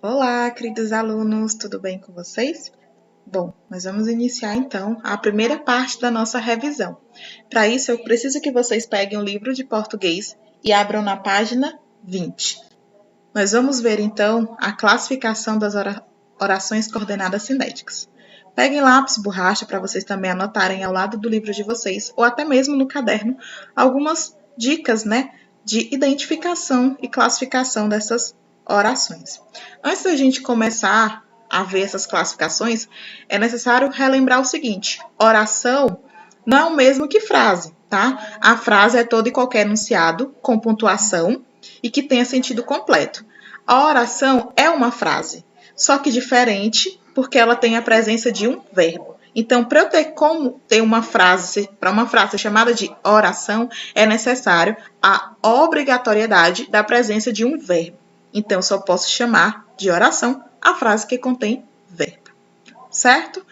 Olá, queridos alunos, tudo bem com vocês? Bom, nós vamos iniciar então a primeira parte da nossa revisão. Para isso, eu preciso que vocês peguem o livro de português e abram na página 20. Nós vamos ver então a classificação das orações coordenadas cinéticas. Peguem lápis e borracha para vocês também anotarem ao lado do livro de vocês, ou até mesmo no caderno, algumas dicas, de identificação e classificação dessas orações. Antes da gente começar a ver essas classificações, é necessário relembrar o seguinte: oração não é o mesmo que frase, tá? A frase é todo e qualquer enunciado com pontuação e que tenha sentido completo. A oração é uma frase, só que diferente porque ela tem a presença de um verbo. Então, para eu ter como ter uma frase, para uma frase chamada de oração, é necessário a obrigatoriedade da presença de um verbo. Então, só posso chamar de oração a frase que contém verbo, certo?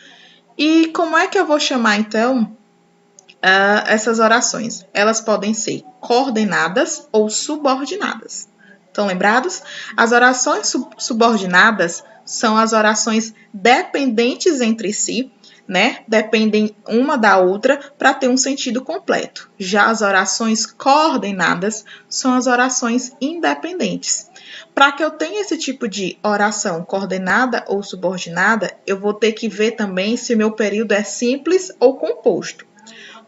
E como é que eu vou chamar, então, essas orações? Elas podem ser coordenadas ou subordinadas. Estão lembrados? As orações subordinadas são as orações dependentes entre si, dependem uma da outra para ter um sentido completo. Já as orações coordenadas são as orações independentes. Para que eu tenha esse tipo de oração coordenada ou subordinada, eu vou ter que ver também se o meu período é simples ou composto.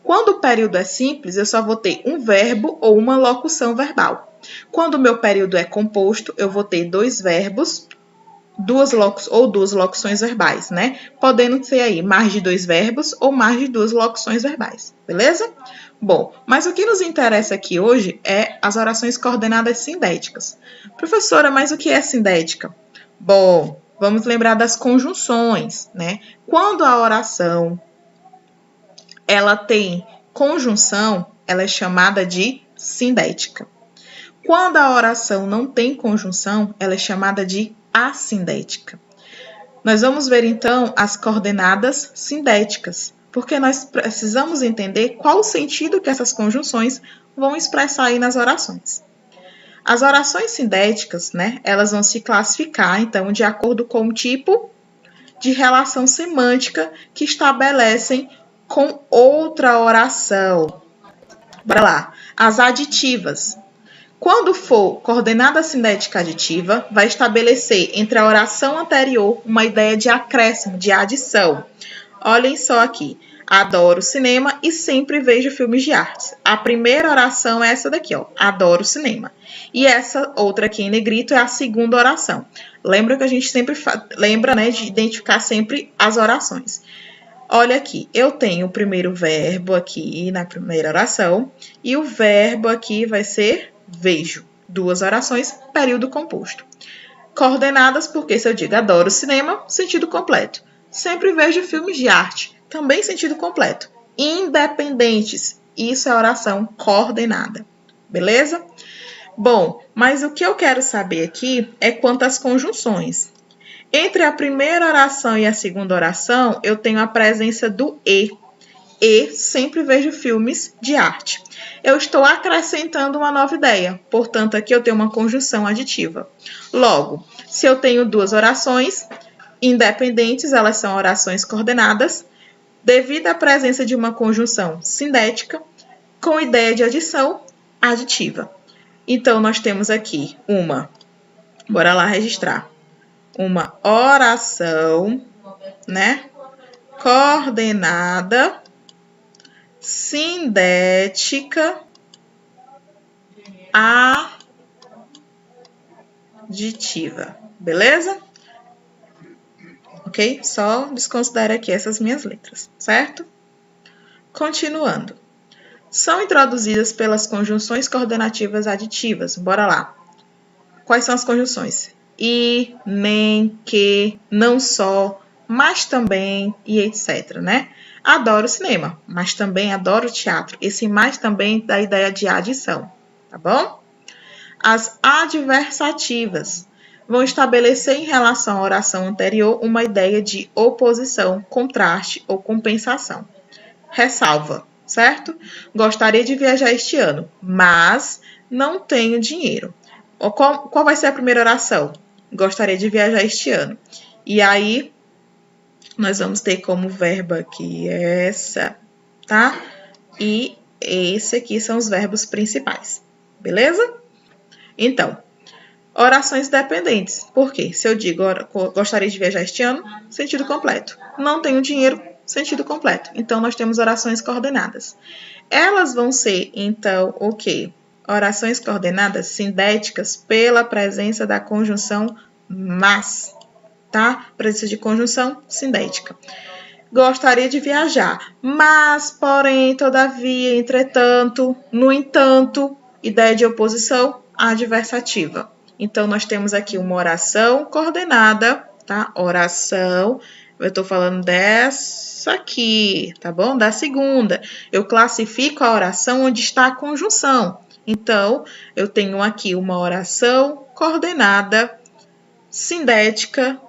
Quando o período é simples, eu só vou ter um verbo ou uma locução verbal. Quando o meu período é composto, eu vou ter dois verbos, duas locuções verbais, Podendo ser aí mais de dois verbos ou mais de duas locuções verbais, beleza? Bom, mas o que nos interessa aqui hoje é as orações coordenadas sindéticas. Professora, mas o que é sindética? Bom, vamos lembrar das conjunções, Quando a oração ela tem conjunção, ela é chamada de sindética. Quando a oração não tem conjunção, ela é chamada de assindética. Nós vamos ver, então, as coordenadas sindéticas, porque nós precisamos entender qual o sentido que essas conjunções vão expressar aí nas orações. As orações sindéticas, elas vão se classificar, então, de acordo com o tipo de relação semântica que estabelecem com outra oração. Bora lá. As aditivas. Quando for coordenada sindética aditiva, vai estabelecer entre a oração anterior uma ideia de acréscimo, de adição. Olhem só aqui. Adoro cinema e sempre vejo filmes de artes. A primeira oração é essa daqui, ó. Adoro cinema. E essa outra aqui em negrito é a segunda oração. Lembra que a gente sempre lembra, de identificar sempre as orações. Olha aqui, eu tenho o primeiro verbo aqui na primeira oração e o verbo aqui vai ser vejo. Duas orações, período composto. Coordenadas porque se eu digo adoro cinema, sentido completo. Sempre vejo filmes de arte, também sentido completo. Independentes, isso é oração coordenada. Beleza? Bom, mas o que eu quero saber aqui é quanto às conjunções. Entre a primeira oração e a segunda oração, eu tenho a presença do e. E sempre vejo filmes de arte. Eu estou acrescentando uma nova ideia, portanto, aqui eu tenho uma conjunção aditiva. Logo, se eu tenho duas orações independentes, elas são orações coordenadas, devido à presença de uma conjunção sindética, com ideia de adição aditiva. Então, nós temos aqui bora lá registrar, uma oração, coordenada, sindética, aditiva, beleza? Ok? Só desconsidere aqui essas minhas letras, certo? Continuando. São introduzidas pelas conjunções coordenativas aditivas. Bora lá. Quais são as conjunções? E, nem, que, não só, mas também e etc, Adoro cinema, mas também adoro teatro. Esse mais também dá a ideia de adição, tá bom? As adversativas vão estabelecer em relação à oração anterior uma ideia de oposição, contraste ou compensação. Ressalva, certo? Gostaria de viajar este ano, mas não tenho dinheiro. Qual vai ser a primeira oração? Gostaria de viajar este ano. E aí, nós vamos ter como verbo aqui essa, tá? E esse aqui são os verbos principais, beleza? Então, orações dependentes. Por quê? Se eu digo gostaria de viajar este ano, sentido completo. Não tenho dinheiro, sentido completo. Então, nós temos orações coordenadas. Elas vão ser, então, o quê? Orações coordenadas sindéticas pela presença da conjunção mas, tá? Presença de conjunção sindética. Gostaria de viajar, mas, porém, todavia, entretanto, no entanto, ideia de oposição adversativa. Então, nós temos aqui uma oração coordenada, tá? Oração, eu estou falando dessa aqui, tá bom? Da segunda. Eu classifico a oração onde está a conjunção. Então, eu tenho aqui uma oração coordenada, sindética,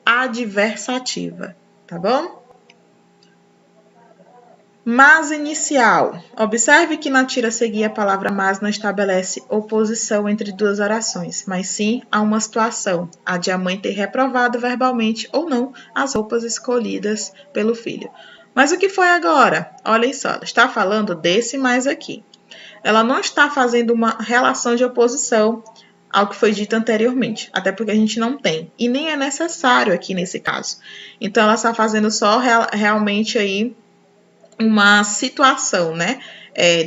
adversativa, tá bom? Mas inicial. Observe que na tira a seguir a palavra mas não estabelece oposição entre duas orações, mas sim há uma situação, a de a mãe ter reprovado verbalmente ou não as roupas escolhidas pelo filho. Mas o que foi agora? Olhem só, ela está falando desse mais aqui. Ela não está fazendo uma relação de oposição ao que foi dito anteriormente, até porque a gente não tem, e nem é necessário aqui nesse caso. Então, ela está fazendo só realmente aí uma situação, né,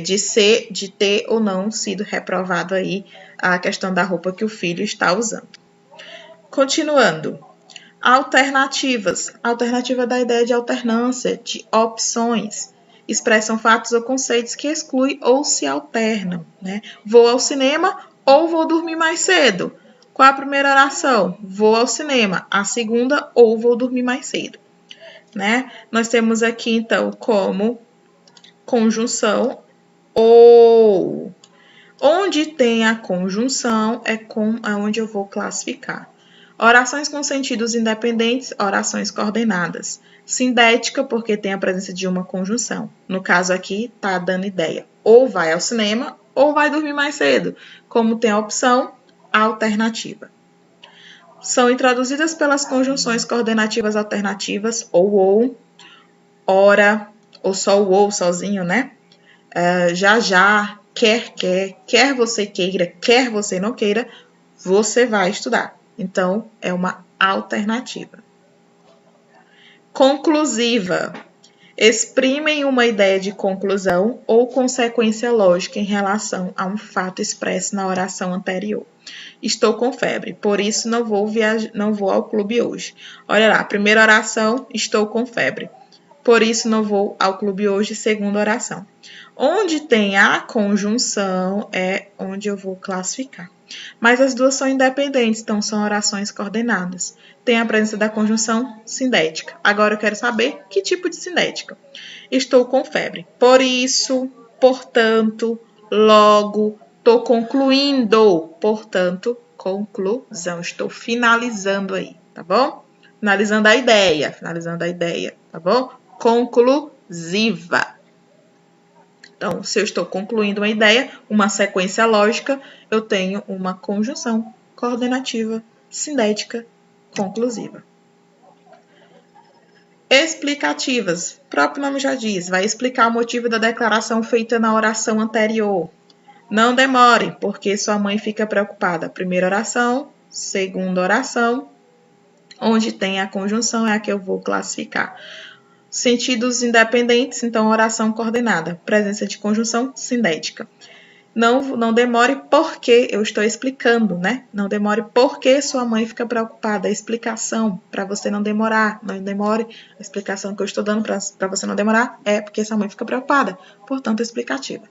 de ter ou não sido reprovado aí a questão da roupa que o filho está usando. Continuando. Alternativas. Alternativa da ideia de alternância, de opções. Expressam fatos ou conceitos que excluem ou se alternam, né? Vou ao cinema ou vou dormir mais cedo. Qual a primeira oração? Vou ao cinema. A segunda, ou vou dormir mais cedo. Né? Nós temos aqui, então, como conjunção ou. Onde tem a conjunção é onde eu vou classificar. Orações com sentidos independentes, orações coordenadas. Sindética, porque tem a presença de uma conjunção. No caso aqui, tá dando ideia. Ou vai ao cinema, ou vai dormir mais cedo. Como tem a opção, alternativa. São introduzidas pelas conjunções coordenativas alternativas, ou, ora, ou só o ou sozinho, né? Já, quer você queira, quer você não queira, você vai estudar. Então, é uma alternativa. Conclusiva. Exprimem uma ideia de conclusão ou consequência lógica em relação a um fato expresso na oração anterior. Estou com febre, por isso não vou ao clube hoje. Olha lá, primeira oração, estou com febre. Por isso não vou ao clube hoje, segunda oração. Onde tem a conjunção é onde eu vou classificar. Mas as duas são independentes, então são orações coordenadas. Tem a presença da conjunção sindética. Agora eu quero saber que tipo de sindética. Estou com febre. Por isso, portanto, logo, estou concluindo. Portanto, conclusão. Estou finalizando aí, tá bom? Finalizando a ideia, tá bom? Conclusiva. Então, se eu estou concluindo uma ideia, uma sequência lógica, eu tenho uma conjunção coordenativa, sindética, conclusiva. Explicativas. O próprio nome já diz, vai explicar o motivo da declaração feita na oração anterior. Não demore, porque sua mãe fica preocupada. Primeira oração, segunda oração, onde tem a conjunção é a que eu vou classificar. Sentidos independentes, então oração coordenada. Presença de conjunção sindética. Não demore porque eu estou explicando, né? Não demore porque sua mãe fica preocupada. A explicação para você não demorar. Não demore. A explicação que eu estou dando para você não demorar é porque sua mãe fica preocupada. Portanto, explicativa.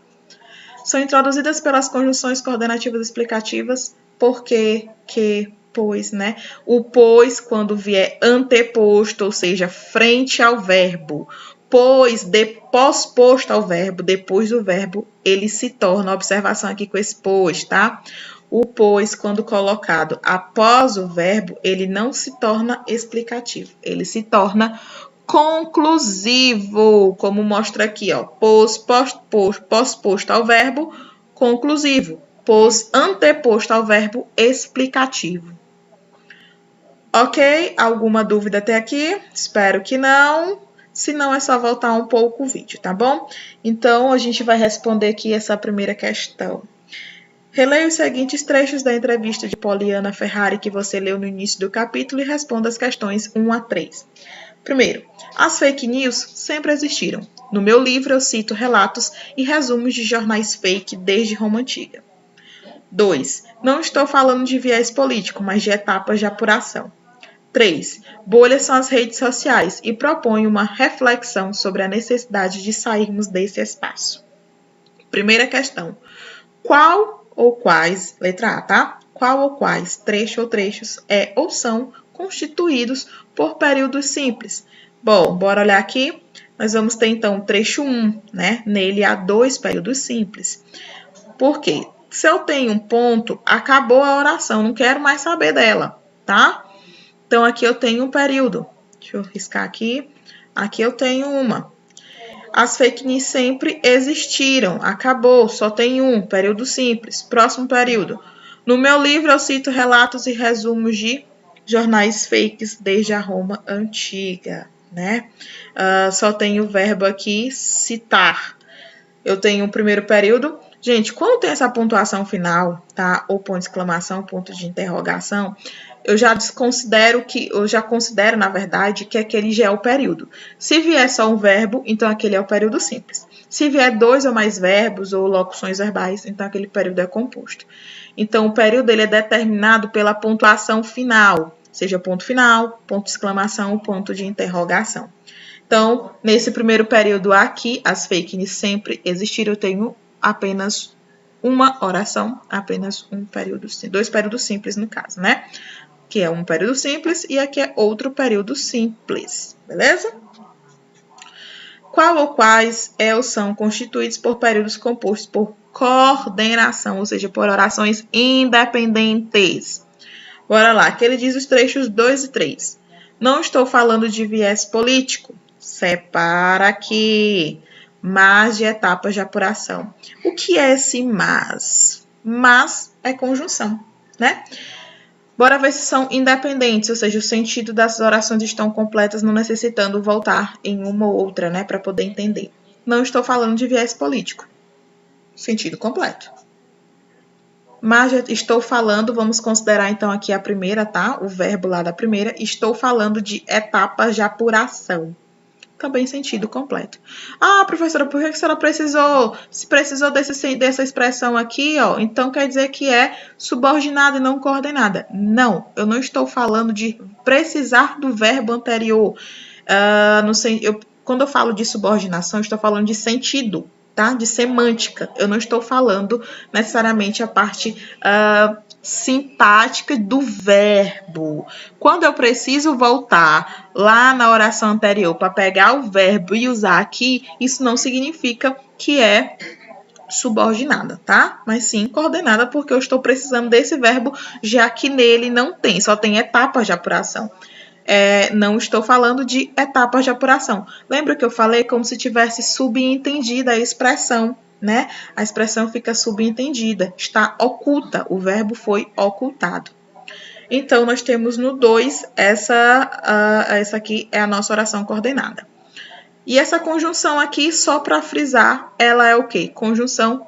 São introduzidas pelas conjunções coordenativas explicativas porque, que, pois, né? O pois, quando vier anteposto, ou seja, frente ao verbo, pois, pós-posto ao verbo, depois do verbo, ele se torna, observação aqui com esse pois, tá? O pois, quando colocado após o verbo, ele não se torna explicativo, ele se torna conclusivo, como mostra aqui, ó, pós-posto ao verbo, conclusivo, pós anteposto ao verbo, explicativo. Ok? Alguma dúvida até aqui? Espero que não. Se não, é só voltar um pouco o vídeo, tá bom? Então, a gente vai responder aqui essa primeira questão. Releia os seguintes trechos da entrevista de Poliana Ferrari que você leu no início do capítulo e responda as questões 1 a 3. Primeiro, as fake news sempre existiram. No meu livro eu cito relatos e resumos de jornais fake desde Roma Antiga. 2. Não estou falando de viés político, mas de etapas de apuração. 3. Bolhas são as redes sociais e propõe uma reflexão sobre a necessidade de sairmos desse espaço. Primeira questão. Qual ou quais, letra A, tá? Qual ou quais trecho ou trechos é ou são constituídos por períodos simples? Bom, bora olhar aqui. Nós vamos ter então o trecho 1, né? Nele há 2 períodos simples. Por quê? Se eu tenho um ponto, acabou a oração, não quero mais saber dela, tá? Então, aqui eu tenho um período. Deixa eu riscar aqui. Aqui eu tenho uma. As fake news sempre existiram. Acabou, só tem um. Período simples. Próximo período. No meu livro eu cito relatos e resumos de jornais fakes desde a Roma Antiga, né? Só tem o verbo aqui, citar. Eu tenho o primeiro período. Gente, quando tem essa pontuação final, tá? Ou ponto de exclamação, ponto de interrogação, eu já considero, na verdade, que aquele já é o período. Se vier só um verbo, então aquele é o período simples. Se vier 2 ou mais verbos ou locuções verbais, então aquele período é composto. Então, o período ele é determinado pela pontuação final, seja ponto final, ponto de exclamação, ponto de interrogação. Então, nesse primeiro período aqui, as fake news sempre existiram. Eu tenho apenas uma oração, apenas um período, 2 períodos simples no caso, né? Que é um período simples e aqui é outro período simples, beleza? Qual ou quais são constituídos por períodos compostos por coordenação, ou seja, por orações independentes. Bora lá, que ele diz os trechos 2 e 3. Não estou falando de viés político. Separa aqui. Mas de etapas de apuração. O que é esse mas? Mas é conjunção, né? Bora ver se são independentes, ou seja, o sentido das orações estão completas, não necessitando voltar em uma ou outra, né, para poder entender. Não estou falando de viés político. Sentido completo. Mas estou falando, vamos considerar então aqui a primeira, tá? O verbo lá da primeira. Estou falando de etapas de apuração. Também sentido completo. Ah, professora, por que a senhora precisou? Se precisou dessa expressão aqui, ó, então quer dizer que é subordinada e não coordenada. Não, eu não estou falando de precisar do verbo anterior. Quando eu falo de subordinação, eu estou falando de sentido, tá? De semântica. Eu não estou falando necessariamente a parte sintática do verbo. Quando eu preciso voltar lá na oração anterior para pegar o verbo e usar aqui, isso não significa que é subordinada, tá? Mas sim coordenada, porque eu estou precisando desse verbo, já que nele não tem, só tem etapas de apuração. Não estou falando de etapas de apuração. Lembra que eu falei como se tivesse subentendida a expressão, né? A expressão fica subentendida, está oculta, o verbo foi ocultado. Então, nós temos no 2, essa aqui é a nossa oração coordenada. E essa conjunção aqui, só para frisar, ela é o quê? Conjunção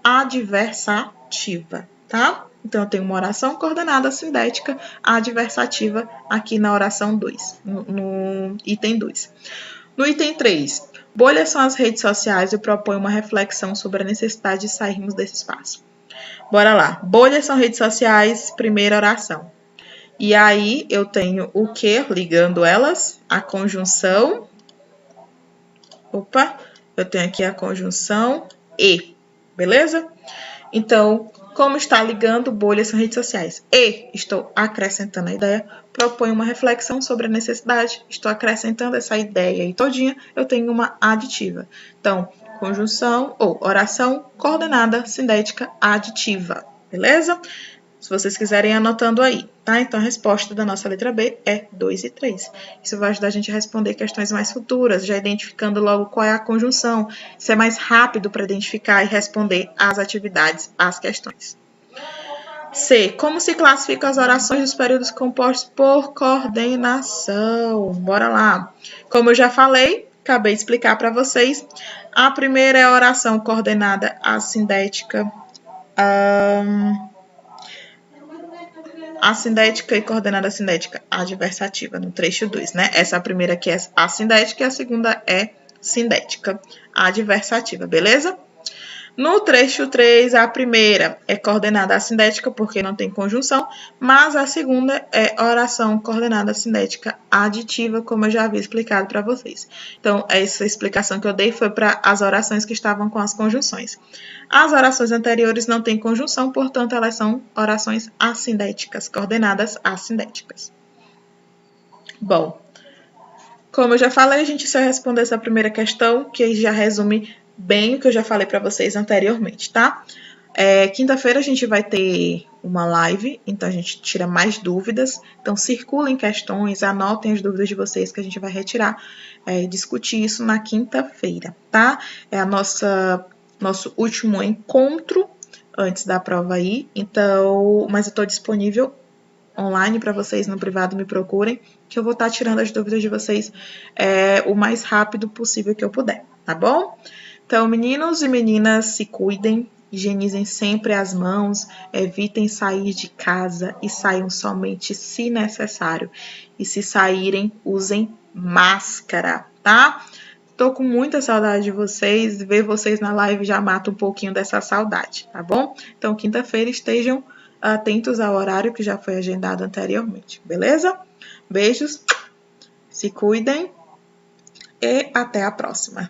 adversativa, tá? Então, eu tenho uma oração coordenada sindética adversativa aqui na oração 2, no item 2. No item 3, bolhas são as redes sociais e propõe uma reflexão sobre a necessidade de sairmos desse espaço. Bora lá. Bolhas são redes sociais, primeira oração. E aí, eu tenho o que ligando elas? A conjunção. Eu tenho aqui a conjunção e, beleza? Então, como está ligando, bolhas são redes sociais. E, estou acrescentando a ideia, propõe uma reflexão sobre a necessidade, estou acrescentando essa ideia e todinha, eu tenho uma aditiva. Então, conjunção ou oração coordenada sindética aditiva, beleza? Se vocês quiserem anotando aí, tá? Então, a resposta da nossa letra B é 2 e 3. Isso vai ajudar a gente a responder questões mais futuras, já identificando logo qual é a conjunção. Isso é mais rápido para identificar e responder às atividades, às questões. C. Como se classificam as orações dos períodos compostos por coordenação? Bora lá. Como eu já falei, acabei de explicar para vocês. A primeira é a oração coordenada assindética. Assindética e coordenada assindética adversativa, no trecho 2, né? Essa primeira aqui é assindética e a segunda é sindética adversativa, beleza? No trecho 3, a primeira é coordenada assindética, porque não tem conjunção, mas a segunda é oração coordenada assindética aditiva, como eu já havia explicado para vocês. Então, essa explicação que eu dei foi para as orações que estavam com as conjunções. As orações anteriores não têm conjunção, portanto, elas são orações assindéticas, coordenadas assindéticas. Bom, como eu já falei, a gente só responder essa primeira questão, que já resume bem o que eu já falei para vocês anteriormente, tá? Quinta-feira a gente vai ter uma live, então a gente tira mais dúvidas. Então circulem questões, anotem as dúvidas de vocês que a gente vai retirar e discutir isso na quinta-feira, tá? É nosso último encontro antes da prova aí, então, mas eu estou disponível online para vocês no privado, me procurem, que eu vou estar tirando as dúvidas de vocês o mais rápido possível que eu puder, tá bom? Então, meninos e meninas, se cuidem, higienizem sempre as mãos, evitem sair de casa e saiam somente se necessário. E se saírem, usem máscara, tá? Tô com muita saudade de vocês, ver vocês na live já mata um pouquinho dessa saudade, tá bom? Então, quinta-feira estejam atentos ao horário que já foi agendado anteriormente, beleza? Beijos, se cuidem e até a próxima.